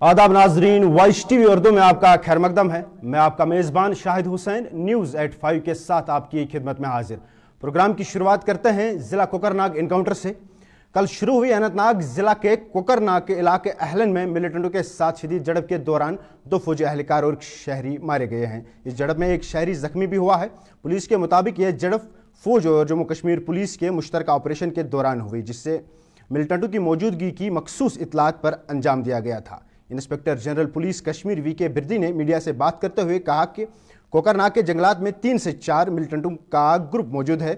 आदाब नाजरीन, voice TV Urdu में आपका खैर मकदम है। मैं आपका मेज़बान शाहिद हुसैन न्यूज़ 85 के साथ आपकी खिदमत में हाजिर। प्रोग्राम की शुरुआत करते हैं ज़िला कोकरनाग इनकाउंटर से। कल शुरू हुई अनंतनाग ज़िला के कोकरनाग के इलाके अहलन में मिलिटेंटों के साथ शदीद झड़प के दौरान 2 फौजी अहलकार और एक शहरी मारे गए हैं। इस झड़प में एक शहरी जख्मी भी हुआ है। पुलिस के मुताबिक यह झड़प फौज और जम्मू कश्मीर पुलिस के मुश्तरका ऑपरेशन के दौरान हुई, जिससे मिलिटेंटों की मौजूदगी की मखसूस इतलात पर अंजाम दिया गया था। Inspector general police Kashmir VK Birdi ने मीडिया से बात करते हुए कहा कि कोकरनाग के जंगलात में 3 से 4 मिलिटेंटों का ग्रुप मौजूद है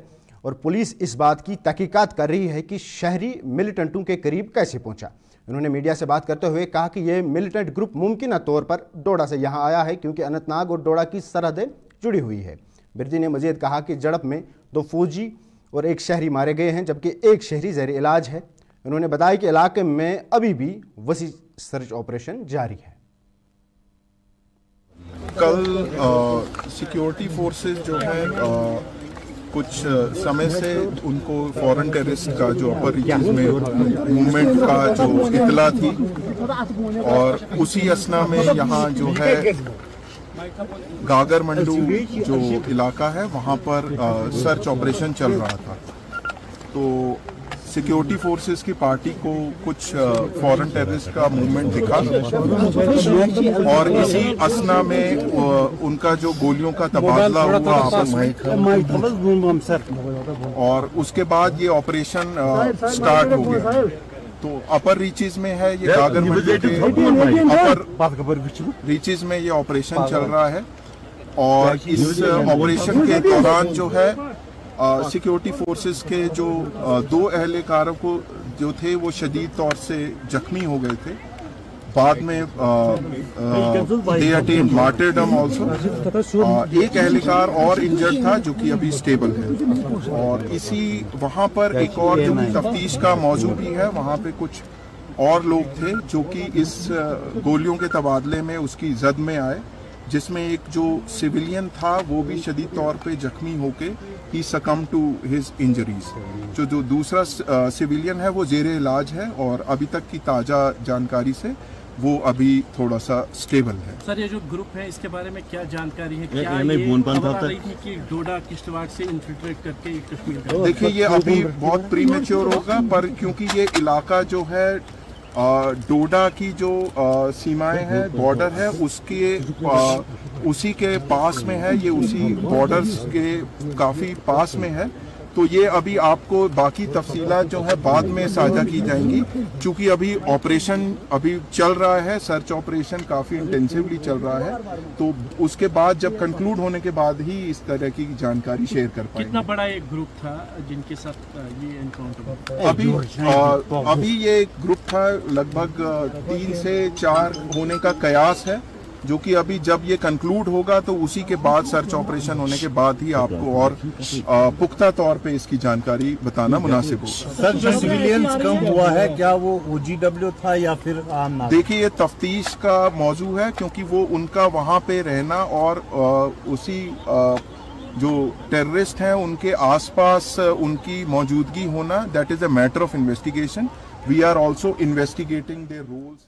और पुलिस इस बात की तहकीकात कर रही है कि शहरी मिलिटेंटों के करीब कैसे पहुंचा। उन्होंने मीडिया से बात करते हुए कहा कि यह मिलिटेंट ग्रुप मुमकिन तौर पर डोडा से यहाँ आया है, क्योंकि अनंतनाग और डोडा की सरहदें जुड़ी हुई है। बिरदी ने मजीद कहा कि झड़प में 2 फौजी और एक शहरी मारे गए हैं, जबकि एक शहरी ज़ेर इलाज है। उन्होंने बताया कि इलाके में अभी भी वसी सर्च ऑपरेशन जारी है। कल सिक्योरिटी फोर्सेस जो है कुछ समय से उनको फॉरेन टेररिस्ट का जो अपर रीचेस में मूवमेंट का जो इतला थी, और उसी असना में यहाँ जो है गागर मंडू जो इलाका है वहाँ पर सर्च ऑपरेशन चल रहा था। तो सिक्योरिटी फोर्सेस की पार्टी को कुछ फॉरेन टेररिस्ट का मूवमेंट दिखा और इसी असना में उनका जो गोलियों का तबादला हुआ आपस में, और उसके बाद ये ऑपरेशन स्टार्ट हो गया। तो अपर रीचेस में है ये गागर मंडी के अपर रीचेस में ये ऑपरेशन चल रहा है, और इस ऑपरेशन के दौरान जो है सिक्योरिटी फोर्सेस के जो 2 अहलकारों को जो थे वो शदीद तौर से जख्मी हो गए थे। बाद में दे अटेन्ड मार्टरडम आल्सो। एक अहलकार और इंजर्ड था जो कि अभी स्टेबल है। और इसी वहाँ पर एक और जो तफ्तीश का मौजू भी है, वहाँ पे कुछ और लोग थे जो कि इस गोलियों के तबादले में उसकी जद में आए, जिसमें एक जो सिविलियन था वो भी शदीद तौर पे जख्मी होके ही सकम टू हिज इंजरीज। जो दूसरा सिविलियन है वो जेरे इलाज है, और अभी तक की ताज़ा जानकारी से वो अभी थोड़ा सा स्टेबल है। सर, ये जो ग्रुप है इसके बारे में क्या जानकारी है? क्या ये खबर आ रही थी कि डोडा किश्तवाड़ से इन्फिल्ट्रेट करके कश्मीर का? देखिए, ये अभी बहुत प्रीमेच्योर होगा, पर क्योंकि ये इलाका जो है डोडा की जो सीमाएं हैं, बॉर्डर है, उसी के पास में है, ये उसी बॉर्डर्स के काफ़ी पास में है। तो ये अभी आपको बाकी तफसीलात जो है बाद में साझा की जाएंगी, क्योंकि अभी ऑपरेशन अभी चल रहा है, सर्च ऑपरेशन काफ़ी इंटेंसिवली चल रहा है। तो उसके बाद जब कंक्लूड होने के बाद ही इस तरह की जानकारी शेयर कर पाएंगे। कितना बड़ा एक ग्रुप था जिनके साथ ये एनकाउंटर? अभी ये ग्रुप था लगभग 3 से 4 होने का कयास है, जो कि अभी जब ये कंक्लूड होगा तो उसी के बाद सर्च ऑपरेशन होने के बाद ही आपको और पुख्ता तौर पे इसकी जानकारी बताना मुनासिब होगा। सर, जो सिविलियंस कम हुआ है, क्या वो OGW था या फिर आम नागरिक? देखिए, ये तफ्तीश का मौजू है, क्योंकि वो उनका वहाँ पे रहना और उसी जो टेररिस्ट हैं उनके आसपास उनकी मौजूदगी होना, that is a matter of investigation. We are also investigating their roles.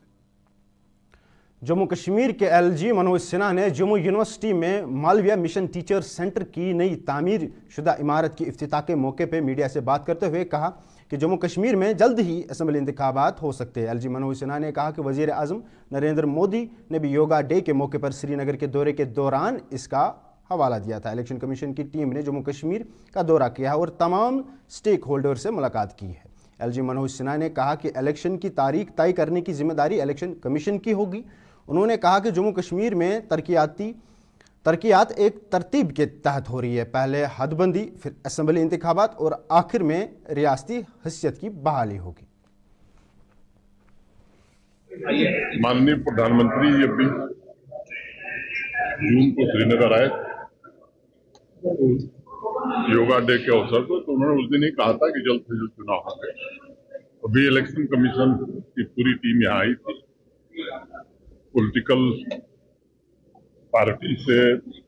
Jammu Kashmir के LG मनोज सिन्हा ने जम्मू यूनिवर्सिटी में मालविया मिशन टीचर सेंटर की नई तामीर शुदा इमारत की इफ्तिताह के मौके पर मीडिया से बात करते हुए कहा कि जम्मू कश्मीर में जल्द ही असम्बली इंतखाबात हो सकते हैं। LG मनोज सिन्हा ने कहा कि वज़ीर आज़म नरेंद्र मोदी ने भी योगा डे के मौके पर श्रीनगर के दौरे के दौरान इसका हवाला दिया था। इलेक्शन कमीशन की टीम ने जम्मू कश्मीर का दौरा किया और तमाम स्टेक होल्डर से मुलाकात की है। LG मनोज सिन्हा ने कहा कि इलेक्शन की तारीख तय करने की जिम्मेदारी इलेक्शन कमीशन की होगी। उन्होंने कहा कि जम्मू कश्मीर में तरक्यात एक तरतीब के तहत हो रही है, पहले हदबंदी, फिर असम्बली इंतखाबात और आखिर में रियासती हैसियत की बहाली होगी। माननीय प्रधानमंत्री अभी जून को श्रीनगर आए योगा डे के अवसर पर, तो उन्होंने उस दिन ही कहा था कि जल्द से जल्द चुनाव होंगे। अभी इलेक्शन कमीशन की पूरी टीम यहाँ आई थी, पॉलिटिकल पार्टी से,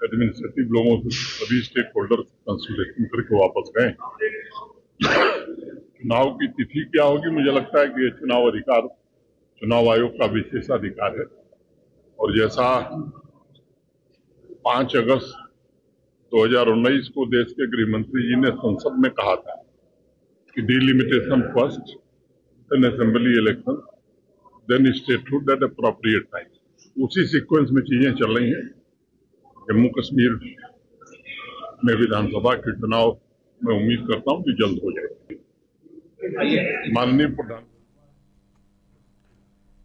एडमिनिस्ट्रेटिव लोगों से, सभी स्टेक होल्डर कंसल्टेशन करके वापस गए। चुनाव की तिथि क्या होगी, मुझे लगता है कि ये चुनाव अधिकार चुनाव आयोग का विशेषाधिकार है और जैसा 5 अगस्त 2019 को देश के गृह मंत्री जी ने संसद में कहा था कि delimitation first, then assembly election, then statehood at appropriate time. उसी सीक्वेंस में चीजें चल रही हैं। जम्मू कश्मीर में विधानसभा के चुनाव मैं उम्मीद करता हूं कि जल्द हो जाएगी। माननीय प्रधान।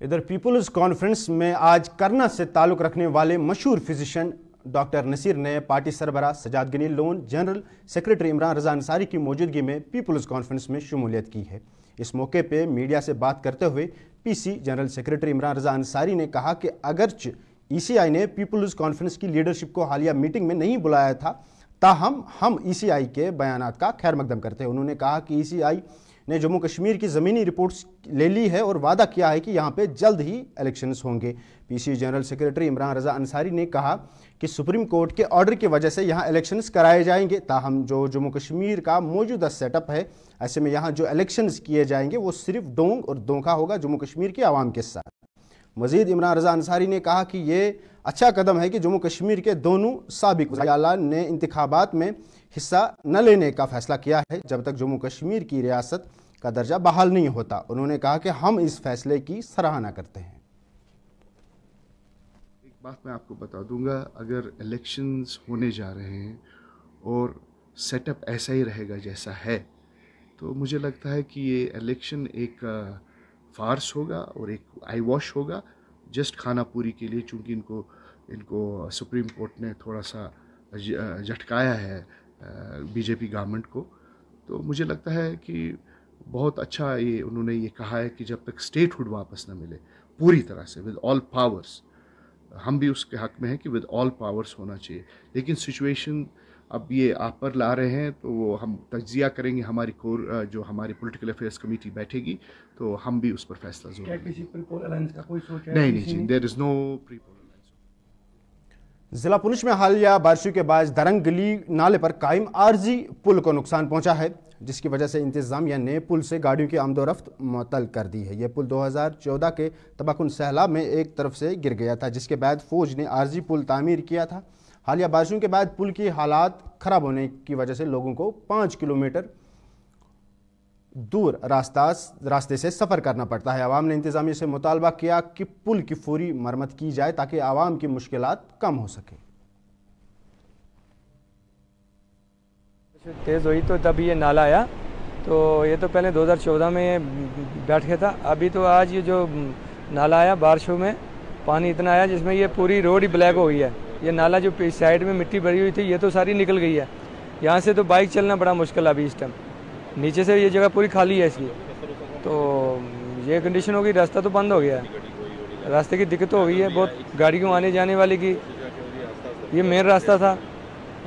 इधर पीपुल्स कॉन्फ्रेंस में आज करना से ताल्लुक रखने वाले मशहूर फिजिशियन डॉक्टर नसीर ने पार्टी सरबराह सजाद गनी लोन, जनरल सेक्रेटरी इमरान रजा अंसारी की मौजूदगी में पीपुल्स कॉन्फ्रेंस में शमूलियत की है। इस मौके पे मीडिया से बात करते हुए PC general secretary Imran Raza Ansari ने कहा कि अगरचे ईसीआई ने पीपुल्स कॉन्फ्रेंस की लीडरशिप को हालिया मीटिंग में नहीं बुलाया था, ताहम हम ईसीआई के बयानात का खैर मकदम करते हैं। उन्होंने कहा कि ईसीआई ने जम्मू कश्मीर की ज़मीनी रिपोर्ट्स ले ली है और वादा किया है कि यहाँ पे जल्द ही इलेक्शंस होंगे। PC general secretary Imran Raza Ansari ने कहा कि सुप्रीम कोर्ट के ऑर्डर की वजह से यहाँ इलेक्शंस कराए जाएंगे, ताहम जो जम्मू कश्मीर का मौजूदा सेटअप है, ऐसे में यहाँ जो इलेक्शंस किए जाएंगे वो सिर्फ डोंग और धोखा होगा जम्मू कश्मीर की आवाम के साथ। मजीद इमरान रजा अंसारी ने कहा कि ये अच्छा कदम है कि जम्मू कश्मीर के दोनों साबिक वज़ीर-ए-आला ने इंतखाबात में हिस्सा न लेने का फैसला किया है जब तक जम्मू कश्मीर की रियासत का दर्जा बहाल नहीं होता। उन्होंने कहा कि हम इस फैसले की सराहना करते हैं। एक बात मैं आपको बता दूंगा, अगर इलेक्शंस होने जा रहे हैं और सेटअप ऐसा ही रहेगा जैसा है, तो मुझे लगता है कि ये इलेक्शन एक फार्स होगा और एक आई वॉश होगा, जस्ट खाना पूरी के लिए, चूँकि इनको सुप्रीम कोर्ट ने थोड़ा सा झटकाया है बीजेपी गवर्नमेंट को। तो मुझे लगता है कि बहुत अच्छा ये उन्होंने ये कहा है कि जब तक स्टेटहुड वापस न मिले पूरी तरह से विद ऑल पावर्स, हम भी उसके हक में हैं कि विद ऑल पावर्स होना चाहिए। लेकिन सिचुएशन अब ये आप पर ला रहे हैं तो वो हम तज्जिया करेंगे, हमारी कोर जो हमारी पॉलिटिकल अफेयर्स कमेटी बैठेगी तो हम भी उस पर फैसला जरूर करेंगे। नहीं, there is no pre poll alliance. जिला पुंछ में हालिया बारिशों के बाद दरंगली नाले पर कायम आर्जी पुल को नुकसान पहुंचा है, जिसकी वजह से इंतजामिया ने पुल से गाड़ियों की आमदोरफ्त मुअत्तल कर दी है। यह पुल 2014 के तबाहकुन सैलाब में एक तरफ से गिर गया था, जिसके बाद फौज ने आर्जी पुल तामीर किया था। हालिया बारिशों के बाद पुल की हालात खराब होने की वजह से लोगों को 5 किलोमीटर दूर रास्ते से सफ़र करना पड़ता है। आवाम ने इंतजामिया से मुतालबा किया कि पुल की फौरी मरम्मत की जाए ताकि आवाम की मुश्किलात कम हो सके। तेज़ हुई तो तब ये नाला आया, तो ये तो पहले 2014 में बैठ गया था। अभी तो आज ये जो नाला आया, बारिशों में पानी इतना आया जिसमें ये पूरी रोड ही ब्लैक हो गई है। ये नाला जो साइड में मिट्टी भरी हुई थी ये तो सारी निकल गई है। यहाँ से तो बाइक चलना बड़ा मुश्किल है अभी इस टाइम। नीचे से ये जगह पूरी खाली है इसकी, तो ये कंडीशन हो गई, रास्ता तो बंद हो गया है, रास्ते की दिक्कत हो गई है बहुत, गाड़ियों आने जाने वाली की। ये मेन रास्ता था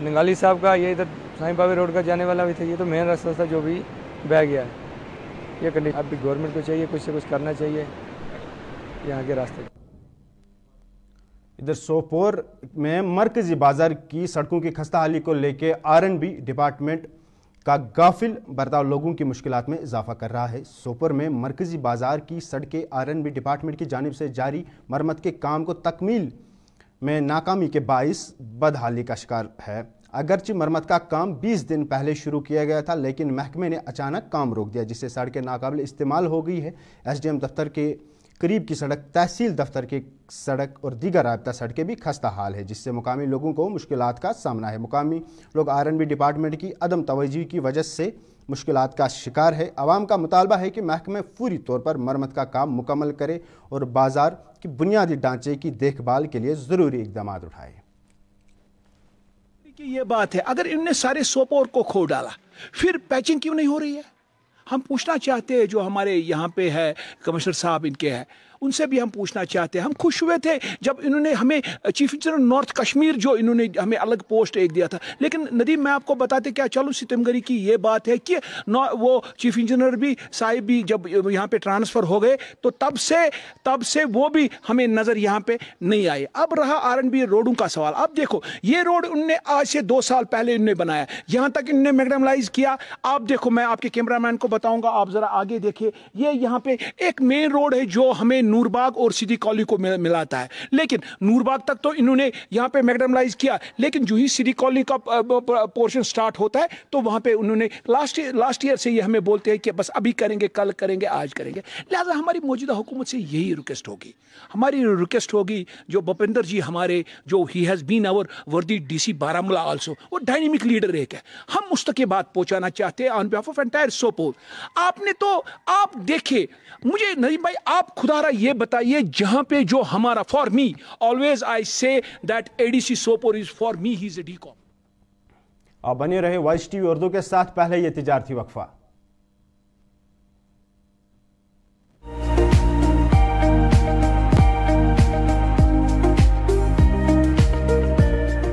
नंगाली साहब का, ये इधर साईं बाबा रोड का जाने वाला भी था, ये तो मेन रास्ता था जो भी बह गया है। ये कंडीशन अब भी गवर्नमेंट को चाहिए कुछ से कुछ करना चाहिए यहाँ के रास्ते। इधर सोपोर में मरकजी बाजार की सड़कों की खस्ताहाली को लेकर R&B डिपार्टमेंट का गाफिल बर्ताव लोगों की मुश्किलात में इजाफा कर रहा है। सोपोर में मरकजी बाजार की सड़कें R&B डिपार्टमेंट की जानिब से जारी मरम्मत के काम को तकमील में नाकामी के बाइस बदहाली का शिकार है। अगरचे मरम्मत का काम 20 दिन पहले शुरू किया गया था, लेकिन महकमे ने अचानक काम रोक दिया, जिससे सड़कें नाकाबिल इस्तेमाल हो गई है। SDM दफ्तर के करीब की सड़क, तहसील दफ्तर की सड़क और दीगर राबता सड़कें भी खस्ता हाल है, जिससे मुकामी लोगों को मुश्किलात का सामना है। मुकामी लोग R&B डिपार्टमेंट की अदम तवज्जो की वजह से मुश्किलात का शिकार है। आवाम का मुतालबा है कि महकमा फौरी तौर पर मरम्मत का काम मुकम्मल करे और बाजार की बुनियादी ढांचे की देखभाल के लिए ज़रूरी इक़दाम उठाए। ये बात है, अगर इन्होंने सारे सोपोर को खो डाला फिर पैचिंग क्यों नहीं हो रही है? हम पूछना चाहते हैं, जो हमारे यहाँ पे है कमिश्नर साहब इनके हैं, उनसे भी हम पूछना चाहते हैं। हम खुश हुए थे जब इन्होंने हमें चीफ इंजीनियर नॉर्थ कश्मीर जो इन्होंने हमें अलग पोस्ट एक दिया था, लेकिन नदीम मैं आपको बताते क्या चलो सितमगरी की ये बात है कि वो चीफ इंजीनियर भी साहिब भी जब यहाँ पे ट्रांसफ़र हो गए तो तब से वो भी हमें नज़र यहाँ पे नहीं आए। अब रहा R&B रोडों का सवाल। अब देखो ये रोड उनने आज से 2 साल पहले इन्होंने बनाया, यहाँ तक इन्होंने मैग्नमलाइज किया। आप देखो, मैं आपके कैमरामैन को बताऊँगा, आप ज़रा आगे देखिए, ये यहाँ पे एक मेन रोड है जो हमें नूरबाग और सिटी कॉलोनी को मिलाता है। लेकिन नूरबाग तक तो इन्होंने यहाँ पे मैकडमलाइज किया, लेकिन जो ही सिटी कॉलोनी का पोर्शन स्टार्ट होता है तो वहाँ पे उन्होंने लास्ट ईयर से ये हमें बोलते हैं कि बस अभी करेंगे, कल करेंगे, आज करेंगे। लिहाजा हमारी मौजूदा हुकूमत से यही रिक्वेस्ट होगी, हमारी रिक्वेस्ट होगी जो भूपेंद्र जी हमारे, जो ही हैज़ बीन आवर वर्दी डीसी बारामूला आल्सो, वो डायनेमिक लीडर एक है, हम उस तक ये बात पहुंचाना चाहते हैं on behalf of entire Sopore. आपने तो आप देखे, मुझे नदीम भाई आप खुदारा ये बताइए, जहां पे जो हमारा, for me always I say that ADC Sopore is for me he is a डीकॉम। आप बने रहे वॉइस टीवी उर्दू के साथ, पहले ये तिजारती वक्फा।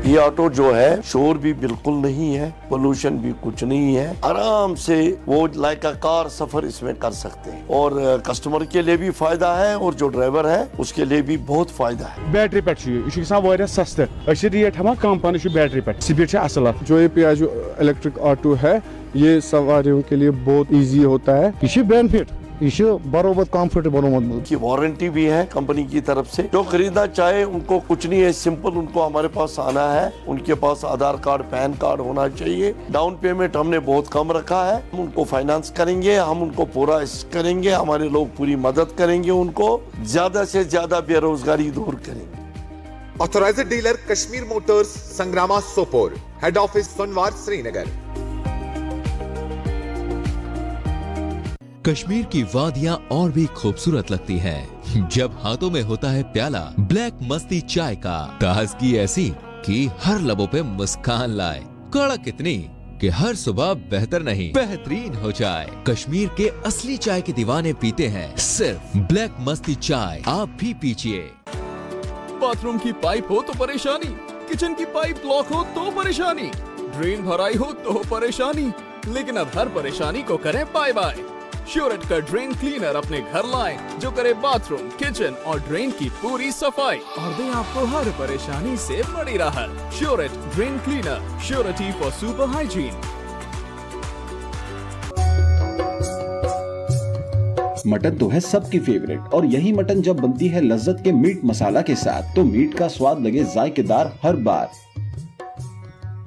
ये ऑटो जो है शोर भी बिल्कुल नहीं है, पोल्यूशन भी कुछ नहीं है, आराम से वो लाइक अ कार सफर इसमें कर सकते हैं और कस्टमर के लिए भी फायदा है और जो ड्राइवर है उसके लिए भी बहुत फायदा है। बैटरी पे सस्ते रेट हम कम पान बैटरी पे स्पीड असल। जो ये पियाजो इलेक्ट्रिक ऑटो है ये सवारियों के लिए बहुत इजी होता है, ये बेनिफिट, ये बरोबर कंफर्टेबल की वारंटी भी है कंपनी की तरफ से। जो खरीदना चाहे उनको कुछ नहीं है, सिंपल उनको हमारे पास आना है, उनके पास आधार कार्ड, पैन कार्ड होना चाहिए। डाउन पेमेंट हमने बहुत कम रखा है, हम उनको फाइनेंस करेंगे, हम उनको पूरा करेंगे, हमारे लोग पूरी मदद करेंगे, उनको ज्यादा से ज्यादा बेरोजगारी दूर करेंगे। Authorised dealer Kashmir motors, Sangrama Sopore, head office Sonwar Srinagar. Kashmir की वादियां और भी खूबसूरत लगती हैं जब हाथों में होता है प्याला ब्लैक मस्ती चाय का। ताजगी ऐसी कि हर लबों पे मुस्कान लाए, कड़क इतनी कि हर सुबह बेहतर नहीं बेहतरीन हो जाए। कश्मीर के असली चाय के दीवाने पीते हैं सिर्फ ब्लैक मस्ती चाय, आप भी पीजिए। बाथरूम की पाइप हो तो परेशानी, किचन की पाइप ब्लॉक हो तो परेशानी, ड्रेन भराई हो तो परेशानी, लेकिन अब हर परेशानी को करें बाय बाय। श्योरेट का ड्रेन क्लीनर अपने घर लाएं, जो करे बाथरूम, किचन और ड्रेन की पूरी सफाई और दे आपको हर परेशानी से बड़ी राहत। श्योरेट drain cleaner, surety for super hygiene. Mutton तो है सबकी फेवरेट और यही मटन जब बनती है लज्जत के मीट मसाला के साथ तो मीट का स्वाद लगे जायकेदार हर बार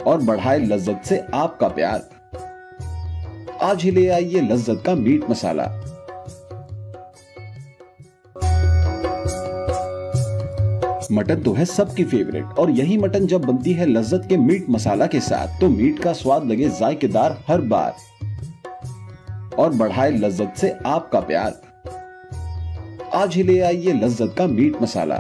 और बढ़ाए लज्जत से आपका प्यार। आज ही ले आइए लज्जत का मीट मसाला। मटन तो है सबकी फेवरेट और यही मटन जब बनती है लज्जत के मीट मसाला के साथ तो मीट का स्वाद लगे जायकेदार हर बार और बढ़ाए लज्जत से आपका प्यार। आज ही ले आइए लज्जत का मीट मसाला।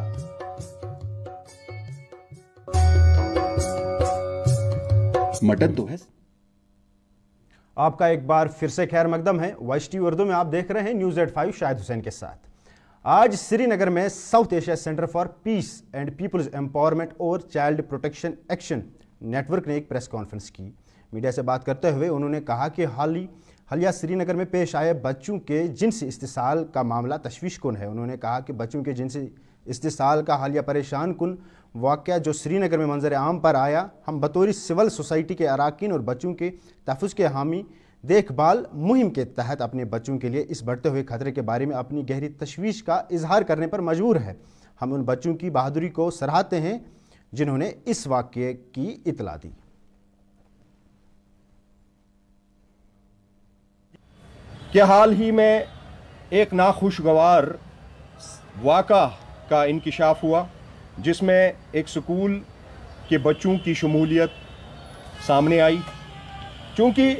मटन तो है। आपका एक बार फिर से खैर मकदम है। वॉइस टीवी उर्दू में आप देख रहे हैं न्यूज़ एट 5 शाहिद हुसैन के साथ। आज श्रीनगर में South Asia Centre for Peace and People's Empowerment और चाइल्ड प्रोटेक्शन एक्शन नेटवर्क ने एक प्रेस कॉन्फ्रेंस की। मीडिया से बात करते हुए उन्होंने कहा कि हालिया श्रीनगर में पेश आए बच्चों के जिनसी इस्तिसाल का मामला तशवीशकुन है। उन्होंने कहा कि बच्चों के जिनसी इस्तिसाल का हालिया परेशान कुन वाक़या जो श्रीनगर में मंजर आम पर आया, हम बतौर सिविल सोसाइटी के अराकीन और बच्चों के तहफ़्फ़ुज़ के हामी देखभाल मुहिम के तहत अपने बच्चों के लिए इस बढ़ते हुए खतरे के बारे में अपनी गहरी तशवीश का इजहार करने पर मजबूर है। हम उन बच्चों की बहादुरी को सराहते हैं जिन्होंने इस वाक़ये की इतला दी। कि हाल ही में एक नाखुशगवार वाक़ा का इंकिशाफ हुआ जिसमें एक स्कूल के बच्चों की शमूलियत सामने आई। चूँकि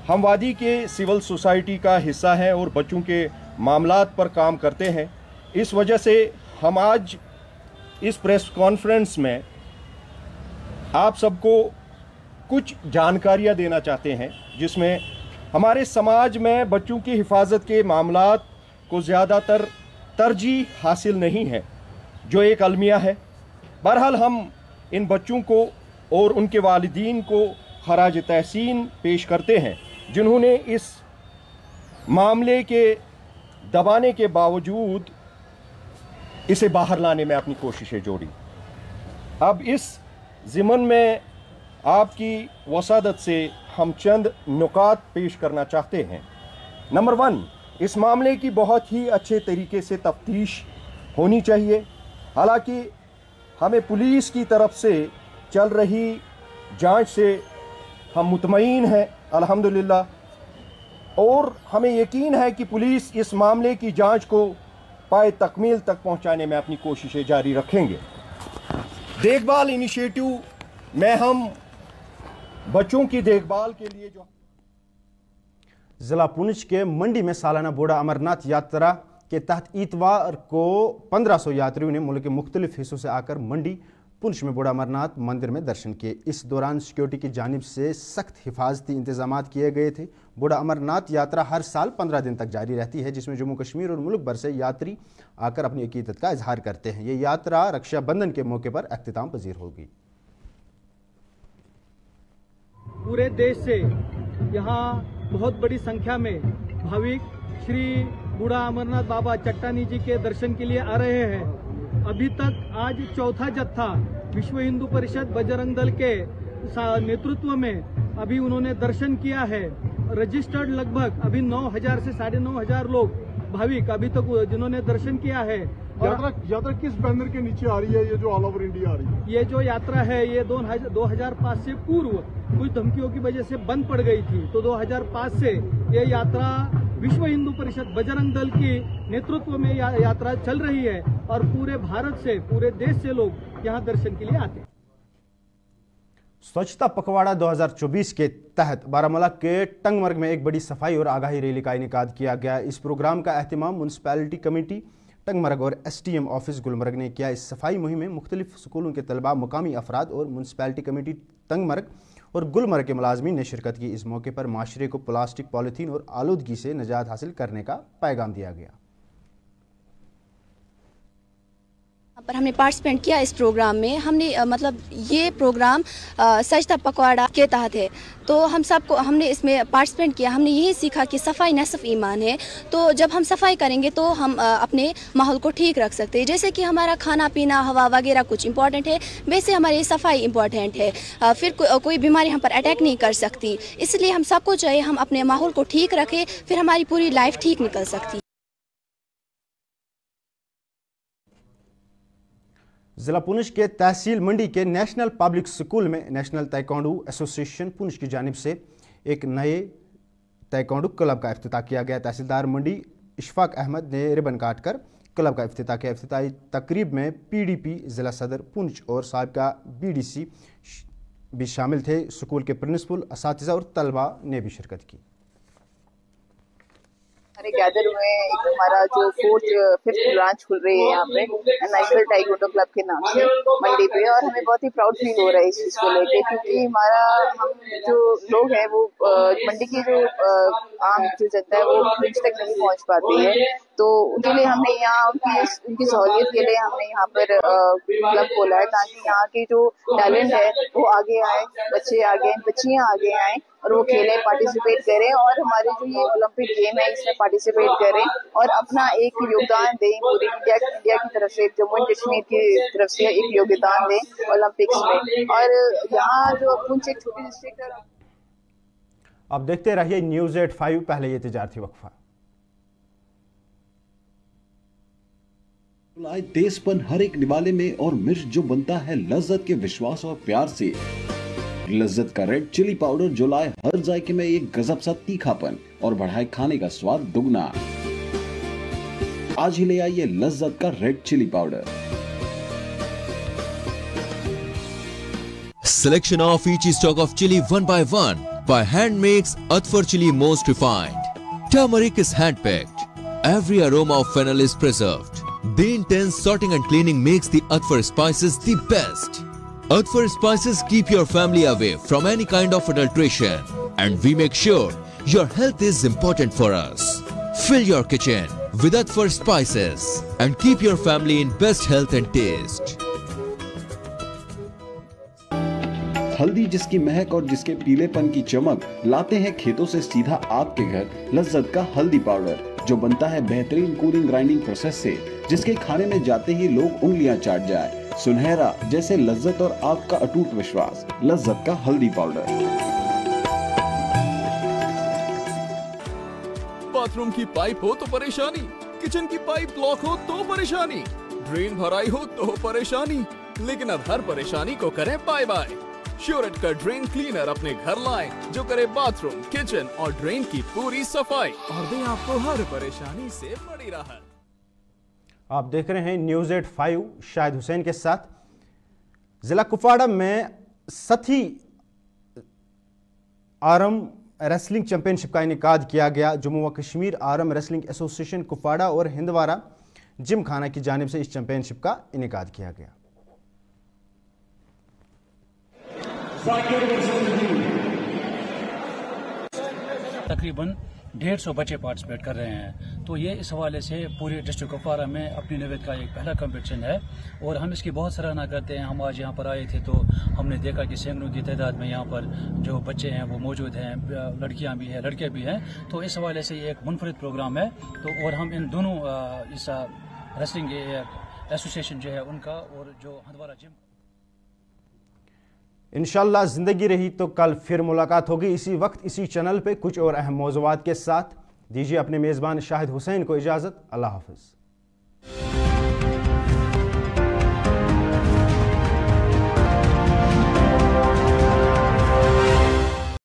हम वादी के सिविल सोसाइटी का हिस्सा हैं और बच्चों के मामलात पर काम करते हैं, इस वजह से हम आज इस प्रेस कॉन्फ्रेंस में आप सबको कुछ जानकारियां देना चाहते हैं जिसमें हमारे समाज में बच्चों की हिफाजत के मामलात को ज़्यादातर तरजीह हासिल नहीं है, जो एक अलमिया है। बहरहाल हम इन बच्चों को और उनके वालिदीन को खराज तहसीन पेश करते हैं जिन्होंने इस मामले के दबाने के बावजूद इसे बाहर लाने में अपनी कोशिशें जोड़ी। अब इस ज़िमन में आपकी वसादत से हम चंद नुकात पेश करना चाहते हैं। नंबर 1, इस मामले की बहुत ही अच्छे तरीके से तफ्तीश होनी चाहिए। हालांकि हमें पुलिस की तरफ से चल रही जांच से हम मुतमईन हैं अल्हम्दुलिल्लाह, और हमें यकीन है कि पुलिस इस मामले की जांच को पाए तकमील तक पहुंचाने में अपनी कोशिशें जारी रखेंगे। देखभाल इनिशिएटिव में हम बच्चों की देखभाल के लिए जो जिला पुंछ के मंडी में सालाना बूढ़ा अमरनाथ यात्रा के तहत इतवार को 1500 यात्रियों ने मुल्क के मुख्तलिफ हिस्सों से आकर मंडी पुंछ में बूढ़ा अमरनाथ मंदिर में दर्शन किए। इस दौरान सिक्योरिटी की जानिब से सख्त हिफाजती इंतजाम किए गए थे। बूढ़ा अमरनाथ यात्रा हर साल 15 दिन तक जारी रहती है, जिसमें जम्मू कश्मीर और मुल्क भर से यात्री आकर अपनी अकीदत का इजहार करते हैं। ये यात्रा रक्षाबंधन के मौके पर अख्तिताम पजीर होगी। पूरे देश से यहाँ बहुत बड़ी संख्या में भाविक श्री बूढ़ा अमरनाथ बाबा चट्टानी जी के दर्शन के लिए आ रहे हैं। अभी तक आज चौथा जत्था विश्व हिंदू परिषद बजरंग दल के नेतृत्व में अभी उन्होंने दर्शन किया है। रजिस्टर्ड लगभग अभी 9,000 से 9,500 लोग भाविक अभी तक जिन्होंने दर्शन किया है। यात्रा किस बैनर के नीचे आ रही है? ये जो ऑल ओवर इंडिया आ रही है, ये जो यात्रा है ये 2005 से पूर्व कुछ धमकियों की वजह से बंद पड़ गई थी, तो 2005 से ये यात्रा विश्व हिंदू परिषद बजरंग दल की नेतृत्व में यात्रा चल रही है और पूरे भारत से, पूरे देश से लोग यहाँ दर्शन के लिए आते हैं। स्वच्छता पखवाड़ा 2024 के तहत बारामूला के टंगमर्ग में एक बड़ी सफाई और आगाही रैली का इनेकाद किया गया। इस प्रोग्राम का एहतमाम म्यूनसिपैलिटी कमेटी टंगमर्ग और STM ऑफिस गुलमर्ग ने किया। इस सफाई मुहिम में मुख्तलिफ स्कूलों के तलबा, मुकामी अफराद और म्यूनसिपैलिटी कमेटी टंगमर्ग और गुलमर्ग के मुलाजमीन ने शिरकत की। इस मौके पर माशरे को प्लास्टिक, पॉलीथीन और आलूदगी से निजात हासिल करने का पैगाम दिया गया। पर हमने पार्टिसिपेट किया इस प्रोग्राम में। हमने मतलब ये प्रोग्राम सजदा पखवाड़ा के तहत है, तो हमने इसमें पार्टिसिपेट किया। हमने यही सीखा कि सफाई नसफ ईमान है, तो जब हम सफाई करेंगे तो हम अपने माहौल को ठीक रख सकते हैं। जैसे कि हमारा खाना पीना, हवा वगैरह कुछ इंपॉर्टेंट है, वैसे हमारी सफाई इंपॉर्टेंट है। फिर कोई बीमारी हम पर अटैक नहीं कर सकती, इसलिए हम सबको चाहिए हम अपने माहौल को ठीक रखें, फिर हमारी पूरी लाइफ ठीक निकल सकती है। जिला पुंछ के तहसील मंडी के नेशनल पब्लिक स्कूल में नेशनल ताइक्वांडो एसोसिएशन पुंछ की जानिब से एक नए ताइक्वांडो क्लब का इफ्तिताह किया गया। तहसीलदार मंडी इशफाक अहमद ने रिबन काटकर क्लब का इफ्तिताह किया। इफ्तिताही तकरीब में PDP जिला सदर पुंछ और साबिका BDC भी शामिल थे। स्कूल के प्रिंसिपल, असातिज़ा और तलबा ने भी शिरकत की। हमारे गैदर हुए एक हमारा जो 5th ब्रांच खुल रही है यहाँ पे नेशनल ताइक्वांडो क्लब के नाम से मंडी पे, और हमें बहुत ही प्राउड फील हो रहा है इस चीज़ को लेके, क्योंकि हम जो लोग हैं वो मंडी की जो आम जो जनता है वो पुंछ तक नहीं पहुँच पाती है, तो उनके लिए हमने यहाँ उनकी सहूलियत के लिए हमने यहाँ पर क्लब खोला है, ताकि यहाँ के जो टैलेंट है वो आगे आए, बच्चे आगे आए, बच्चियाँ आगे आए और वो खेलें, पार्टिसिपेट करें, और हमारे जो ये ओलंपिक गेम है इसमें पार्टिसिपेट करें और अपना एक योगदान दें। पूरी इंडिया की तरफ से, जम्मू एंड कश्मीर की तरफ से एक योगदान दें ओलंपिक्स में। और यहाँ जो पुंछ एक छोटी डिस्ट्रिक्ट है। अब देखते रहिए News 8/5। पहले ये तिजारती वक्फा। तेजपन हर एक निवाले में और मिर्च जो बनता है लज्जत के विश्वास और प्यार से। लज्जत का रेड चिली पाउडर जो लाए हर जायके में एक गजब सा तीखापन और बढ़ाए खाने का स्वाद दुगना। आज ही ले आइए लज्जत का red chilli powder. Selection of each stock of chili one by one by hand makes Atfar chili most refined. Turmeric is hand-picked. Every aroma of fennel is preserved. The intense sorting and cleaning makes the Atfar spices the best. Atfar spices keep your family away from any kind of adulteration, and we make sure your health is important for us. Fill your kitchen with Atfar spices and keep your family in best health and taste. हल्दी जिसकी महक और जिसके पीलेपन की चमक लाते हैं खेतों से सीधा आपके घर लज्जत का हल्दी पाउडर जो बनता है बेहतरीन कूलिंग ग्राइंडिंग प्रोसेस से, जिसके खाने में जाते ही लोग उंगलियां चाट जाए। सुनहरा जैसे लज्जत और आपका अटूट विश्वास, लज्जत का हल्दी पाउडर। बाथरूम की पाइप हो तो परेशानी, किचन की पाइप ब्लॉक हो तो परेशानी, ड्रेन भराई हो तो परेशानी, लेकिन अब हर परेशानी को करें बाय बाय। श्योरेट का ड्रेन क्लीनर अपने घर लाएं जो करे बाथरूम, किचन और ड्रेन की पूरी सफाई और दे आपको हर परेशानी से बड़ी राहत। आप देख रहे हैं न्यूज़ 85 शाहिद हुसैन के साथ। जिला कुपवाड़ा में सथी आरम रेसलिंग चैंपियनशिप का इनेकाद किया गया। जम्मू व कश्मीर आरम रेसलिंग एसोसिएशन कुपवाड़ा और हिंदवारा जिम खाना की जानिब से इस चैंपियनशिप का इनेकाद किया गया। तकरीबन 150 बच्चे पार्टिसिपेट कर रहे हैं। तो ये इस हवाले से पूरे डिस्ट्रिक्ट कुपवाड़ा में अपनी नवेद का एक पहला कंपटीशन है और हम इसकी बहुत सराहना करते हैं। हम आज यहाँ पर आए थे तो हमने देखा कि सैकड़ों की तादाद में यहाँ पर जो बच्चे हैं वो मौजूद हैं, लड़कियाँ भी हैं, लड़के भी हैं। तो इस हवाले से ये एक मुनफरिद प्रोग्राम है। तो और हम इन दोनों इस रेसलिंग एसोसिएशन जो है उनका और जो हंदवारा जिम, इंशाल्लाह जिंदगी रही तो कल फिर मुलाकात होगी इसी वक्त इसी चैनल पे कुछ और अहम मौज़ूआत के साथ। दीजिए अपने मेज़बान शाहिद हुसैन को इजाज़त। अल्लाह हाफ़िज़।